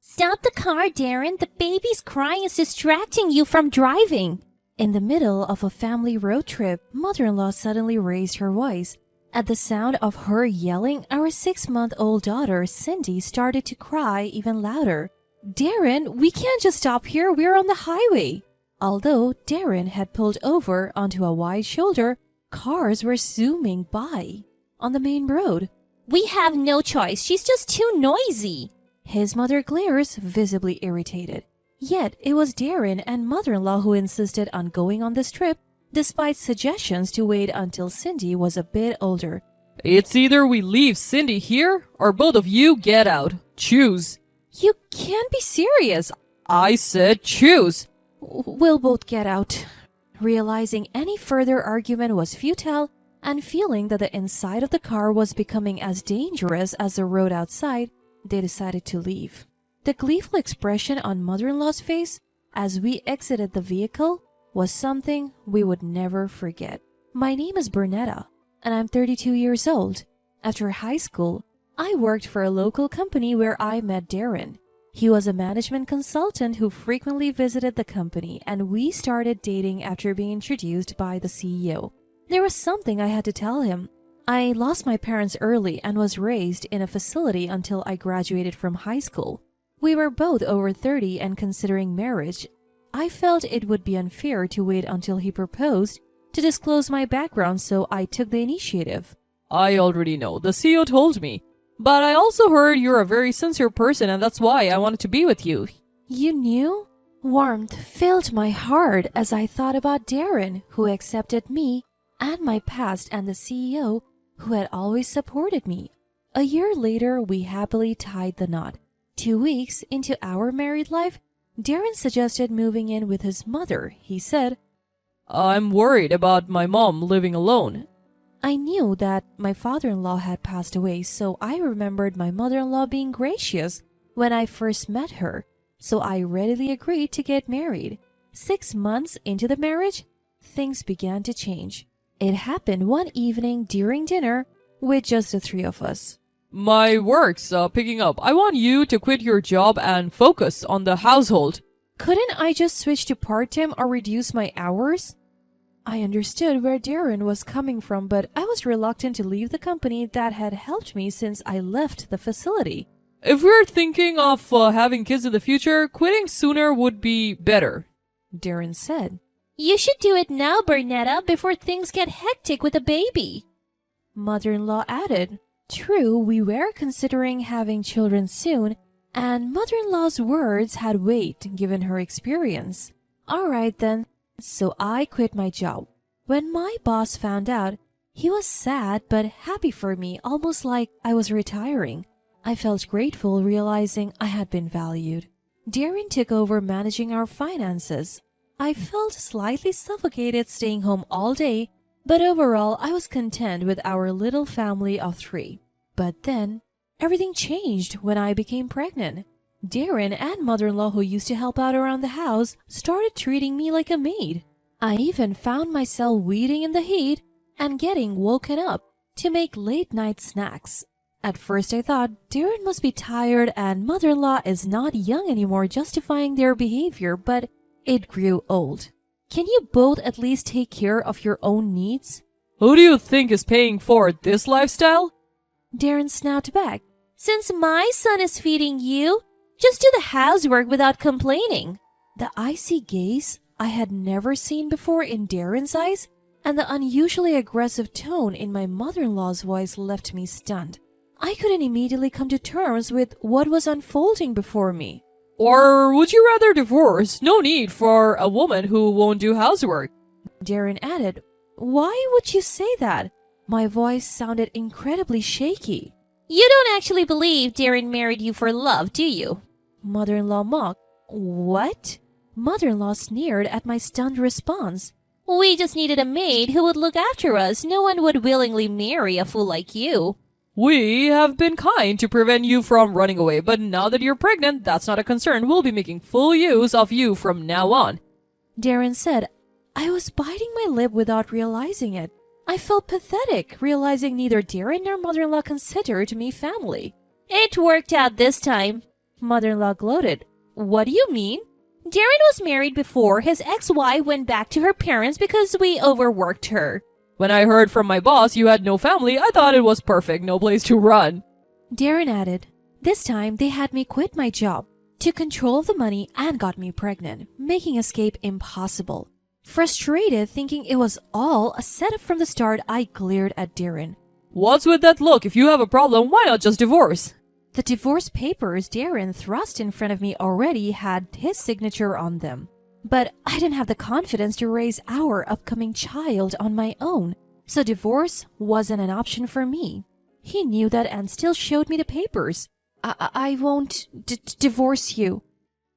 Stop the car, Darren. The baby's crying is distracting you from driving. In the middle of a family road trip, mother-in-law suddenly raised her voice. At the sound of her yelling, our 6-month-old daughter, Cindy, started to cry even louder. Darren, we can't just stop here. We're on the highway. Although Darren had pulled over onto a wide shoulder, cars were zooming by on the main road. We have no choice. She's just too noisy. His mother glares, visibly irritated. Yet it was Darren and mother-in-law who insisted on going on this trip, despite suggestions to wait until Cindy was a bit older. It's either we leave Cindy here, or both of you get out. Choose. You can't be serious. I said choose. We'll both get out. Realizing any further argument was futile, and feeling that the inside of the car was becoming as dangerous as the road outside, they decided to leave. The gleeful expression on mother-in-law's face as we exited the vehicle was something we would never forget. My name is Bernetta, and I'm 32 years old. After high school, I worked for a local company where I met Darren. He was a management consultant who frequently visited the company, and we started dating after being introduced by the CEO. There was something I had to tell him. I lost my parents early and was raised in a facility until I graduated from high school. We were both over 30 and considering marriage. I felt it would be unfair to wait until he proposed to disclose my background, so I took the initiative. I already know. The CEO told me. But I also heard you're a very sincere person, and that's why I wanted to be with you. You knew? Warmth filled my heart as I thought about Darren, who accepted me and my past, and the CEO, who had always supported me. A year later, we happily tied the knot. 2 weeks into our married life, Darren suggested moving in with his mother. He said, I'm worried about my mom living alone. I knew that my father-in-law had passed away, so I remembered my mother-in-law being gracious when I first met her, so I readily agreed to get married. 6 months into the marriage, things began to change. It happened one evening during dinner with just the three of us. My work's picking up. I want you to quit your job and focus on the household. Couldn't I just switch to part-time or reduce my hours? I understood where Darren was coming from, but I was reluctant to leave the company that had helped me since I left the facility. If we're thinking of having kids in the future, quitting sooner would be better, Darren said. You should do it now, Bernetta, before things get hectic with a baby. Mother-in-law added. True, we were considering having children soon, and mother-in-law's words had weight given her experience. All right then, so I quit my job. When my boss found out, he was sad but happy for me, almost like I was retiring. I felt grateful realizing I had been valued. Darren took over managing our finances. I felt slightly suffocated staying home all day, but overall I was content with our little family of 3. But then, everything changed when I became pregnant. Darren and mother-in-law, who used to help out around the house, started treating me like a maid. I even found myself waiting in the heat and getting woken up to make late-night snacks. At first I thought Darren must be tired and mother-in-law is not young anymore, justifying their behavior, but it grew old. Can you both at least take care of your own needs? Who do you think is paying for this lifestyle? Darren snapped back. Since my son is feeding you, just do the housework without complaining. The icy gaze I had never seen before in Darren's eyes and the unusually aggressive tone in my mother-in-law's voice left me stunned. I couldn't immediately come to terms with what was unfolding before me. Or would you rather divorce? No need for a woman who won't do housework. Darren added, Why would you say that? My voice sounded incredibly shaky. You don't actually believe Darren married you for love, do you? Mother-in-law mocked. What? Mother-in-law sneered at my stunned response. We just needed a maid who would look after us. No one would willingly marry a fool like you. We have been kind to prevent you from running away, but now that you're pregnant, that's not a concern. We'll be making full use of you from now on. Darren said. I was biting my lip without realizing it. I felt pathetic, realizing neither Darren nor mother-in-law considered me family. It worked out this time. Mother-in-law gloated. What do you mean? Darren was married before his ex-wife went back to her parents because we overworked her. When I heard from my boss you had no family, I thought it was perfect, no place to run. Darren added, this time they had me quit my job, took control of the money, and got me pregnant, making escape impossible. Frustrated, thinking it was all a setup from the start, I glared at Darren. What's with that look? If you have a problem, why not just divorce? The divorce papers Darren thrust in front of me already had his signature on them. But I didn't have the confidence to raise our upcoming child on my own, so divorce wasn't an option for me. He knew that and still showed me the papers. I won't divorce you,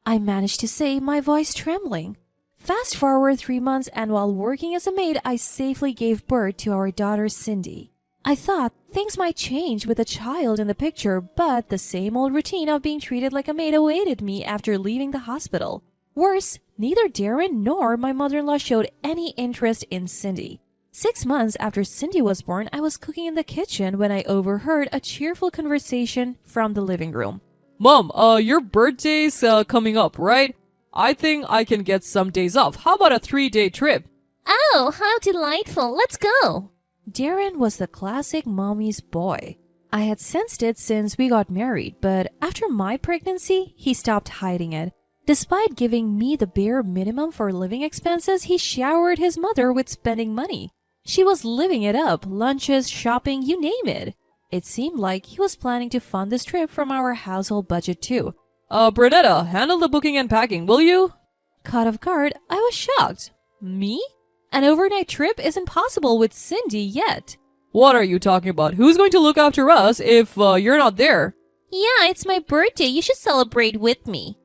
I managed to say, my voice trembling. Fast forward 3 months, and while working as a maid, I safely gave birth to our daughter Cindy. I thought things might change with a child in the picture, but the same old routine of being treated like a maid awaited me after leaving the hospital. Worse, neither Darren nor my mother-in-law showed any interest in Cindy. 6 months after Cindy was born, I was cooking in the kitchen when I overheard a cheerful conversation from the living room. Mom, your birthday's coming up, right? I think I can get some days off. How about a 3-day trip? Oh, how delightful. Let's go. Darren was the classic mommy's boy. I had sensed it since we got married, but after my pregnancy, he stopped hiding it. Despite giving me the bare minimum for living expenses, he showered his mother with spending money. She was living it up, lunches, shopping, you name it. It seemed like he was planning to fund this trip from our household budget too. Bernetta, handle the booking and packing, will you? Caught off guard, I was shocked. Me? An overnight trip isn't possible with Cindy yet. What are you talking about? Who's going to look after us if you're not there? Yeah, it's my birthday. You should celebrate with me.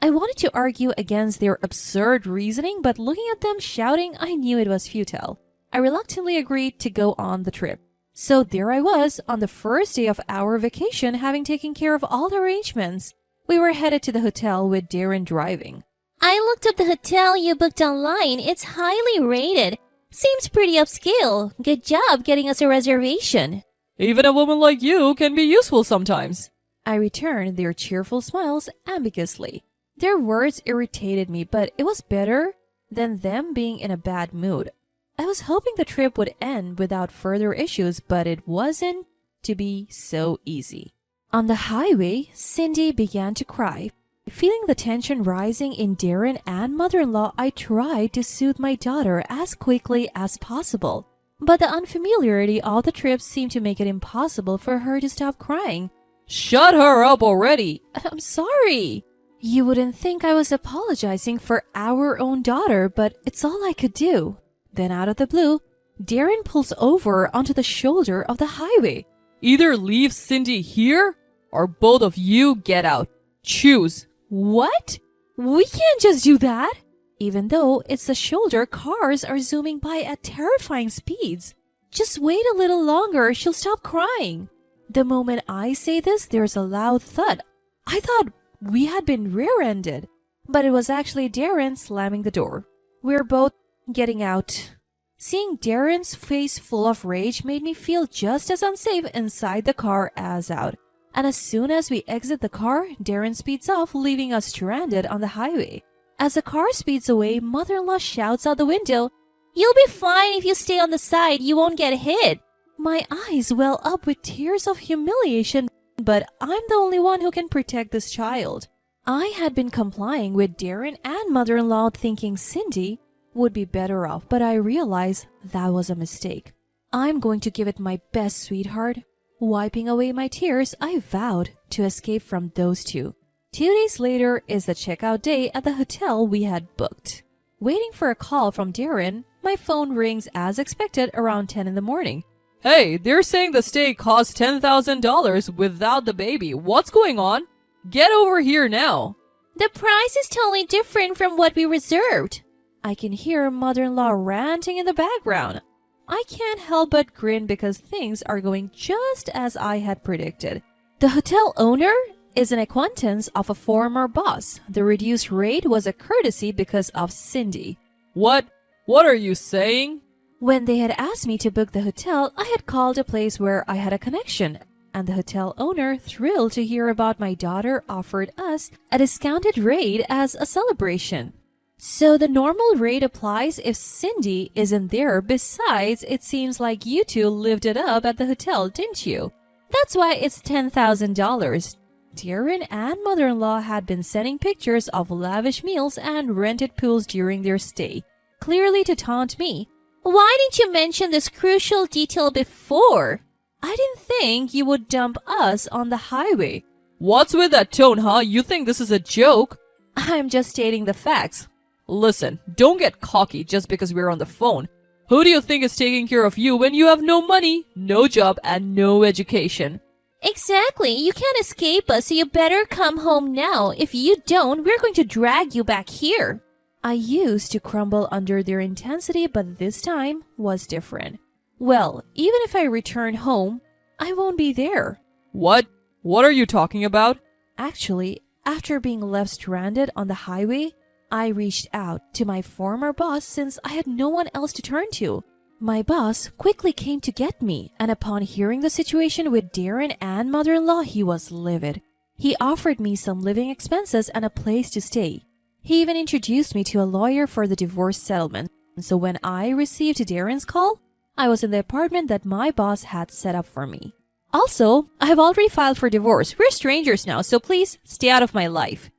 I wanted to argue against their absurd reasoning, but looking at them shouting, I knew it was futile. I reluctantly agreed to go on the trip. So there I was, on the first day of our vacation, having taken care of all the arrangements. We were headed to the hotel with Darren driving. I looked up the hotel you booked online. It's highly rated. Seems pretty upscale. Good job getting us a reservation. Even a woman like you can be useful sometimes. I returned their cheerful smiles ambiguously. Their words irritated me, but it was better than them being in a bad mood. I was hoping the trip would end without further issues, but it wasn't to be so easy. On the highway, Cindy began to cry. Feeling the tension rising in Darren and mother-in-law, I tried to soothe my daughter as quickly as possible. But the unfamiliarity of the trip seemed to make it impossible for her to stop crying. Shut her up already! I'm sorry! You wouldn't think I was apologizing for our own daughter, but it's all I could do. Then out of the blue, Darren pulls over onto the shoulder of the highway. Either leave Cindy here, or both of you get out. Choose. What? We can't just do that! Even though it's the shoulder, cars are zooming by at terrifying speeds. Just wait a little longer, she'll stop crying. The moment I say this, there's a loud thud. I thought we had been rear-ended, but it was actually Darren slamming the door. We're both getting out. Seeing Darren's face full of rage made me feel just as unsafe inside the car as out. And as soon as we exit the car, Darren speeds off, leaving us stranded on the highway. As the car speeds away, mother-in-law shouts out the window, "You'll be fine if you stay on the side, you won't get hit." My eyes well up with tears of humiliation, but I'm the only one who can protect this child. I had been complying with Darren and mother-in-law, thinking Cindy would be better off, but I realized that was a mistake. I'm going to give it my best, sweetheart. Wiping away my tears, I vowed to escape from those two. 2 days later is the checkout day at the hotel we had booked. Waiting for a call from Darren, my phone rings as expected around 10 in the morning. Hey, they're saying the stay costs $10,000 without the baby. What's going on? Get over here now. The price is totally different from what we reserved. I can hear mother-in-law ranting in the background. I can't help but grin because things are going just as I had predicted. The hotel owner is an acquaintance of a former boss. The reduced rate was a courtesy because of Cindy. What? What are you saying? When they had asked me to book the hotel, I had called a place where I had a connection. and the hotel owner, thrilled to hear about my daughter, offered us a discounted rate as a celebration. So the normal rate applies if Cindy isn't there. Besides, it seems like you two lived it up at the hotel, didn't you? That's why it's $10,000. Darren and mother-in-law had been sending pictures of lavish meals and rented pools during their stay, clearly to taunt me. Why didn't you mention this crucial detail before? I didn't think you would dump us on the highway. What's with that tone, huh? You think this is a joke? I'm just stating the facts. Listen, don't get cocky just because we're on the phone. Who do you think is taking care of you when you have no money, no job, and no education? Exactly. You can't escape us, so you better come home now. If you don't, we're going to drag you back here. I used to crumble under their intensity, but this time was different. Well, even if I return home, I won't be there. What? What are you talking about? Actually, after being left stranded on the highway, I reached out to my former boss since I had no one else to turn to. My boss quickly came to get me, and upon hearing the situation with Darren and mother-in-law, he was livid. He offered me some living expenses and a place to stay. He even introduced me to a lawyer for the divorce settlement. So when I received Darren's call, I was in the apartment that my boss had set up for me. Also, I have already filed for divorce. We're strangers now, so please stay out of my life.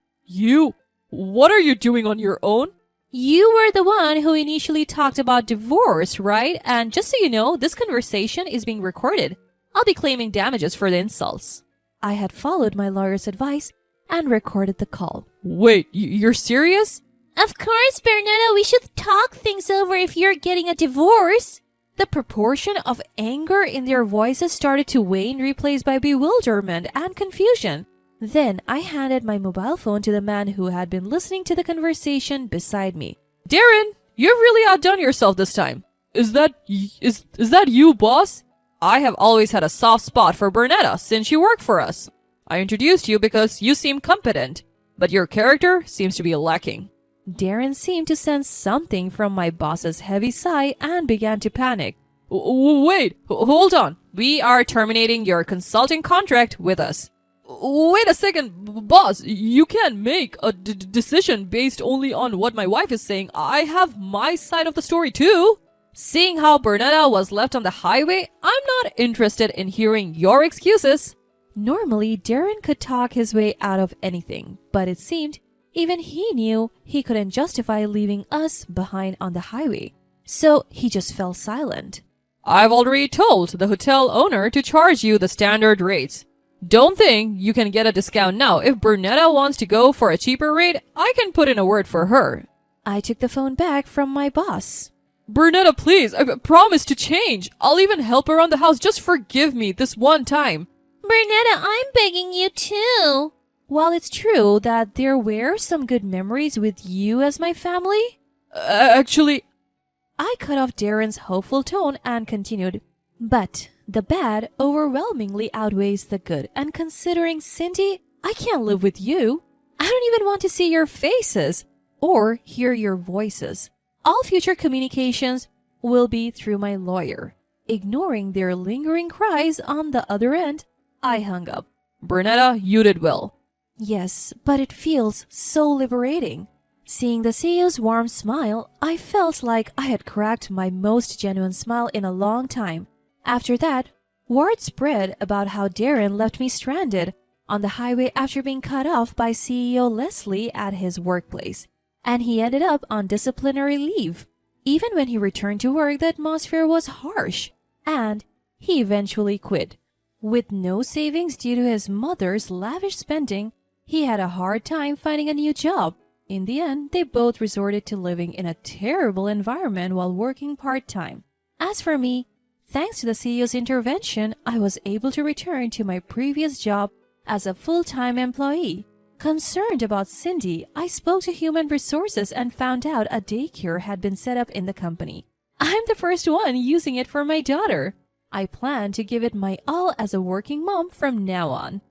What are you doing on your own? You were the one who initially talked about divorce, right? And just so you know, this conversation is being recorded. I'll be claiming damages for the insults. I had followed my lawyer's advice and recorded the call. Wait, you're serious? Of course, Bernetta, we should talk things over if you're getting a divorce. The proportion of anger in their voices started to wane, replaced by bewilderment and confusion. Then I handed my mobile phone to the man who had been listening to the conversation beside me. Darren, you've really outdone yourself this time. Is that you, boss? I have always had a soft spot for Bernetta since you worked for us. I introduced you because you seem competent, but your character seems to be lacking. Darren seemed to sense something from my boss's heavy sigh and began to panic. Wait, hold on. We are terminating your consulting contract with us. Wait a second, boss. You can't make a decision based only on what my wife is saying. I have my side of the story too. Seeing how Bernetta was left on the highway, I'm not interested in hearing your excuses. Normally, Darren could talk his way out of anything, but it seemed even he knew he couldn't justify leaving us behind on the highway. So he just fell silent. I've already told the hotel owner to charge you the standard rates. Don't think you can get a discount now. If Bernetta wants to go for a cheaper rate, I can put in a word for her. I took the phone back from my boss. Bernetta, please, I promise to change. I'll even help around the house. Just forgive me this one time. Bernetta, I'm begging you too. While it's true that there were some good memories with you as my family, actually, I cut off Darren's hopeful tone and continued. But the bad overwhelmingly outweighs the good, and considering Cindy, I can't live with you. I don't even want to see your faces or hear your voices. All future communications will be through my lawyer. Ignoring their lingering cries on the other end, I hung up. Bernetta, you did well. Yes, but it feels so liberating. Seeing the CEO's warm smile, I felt like I had cracked my most genuine smile in a long time. After that, word spread about how Darren left me stranded on the highway after being cut off by CEO Leslie at his workplace, and he ended up on disciplinary leave. Even when he returned to work, the atmosphere was harsh, and he eventually quit. With no savings due to his mother's lavish spending, he had a hard time finding a new job. In the end, they both resorted to living in a terrible environment while working part-time. As for me, thanks to the CEO's intervention, I was able to return to my previous job as a full-time employee. Concerned about Cindy, I spoke to human resources and found out a daycare had been set up in the company. I'm the first one using it for my daughter. I plan to give it my all as a working mom from now on.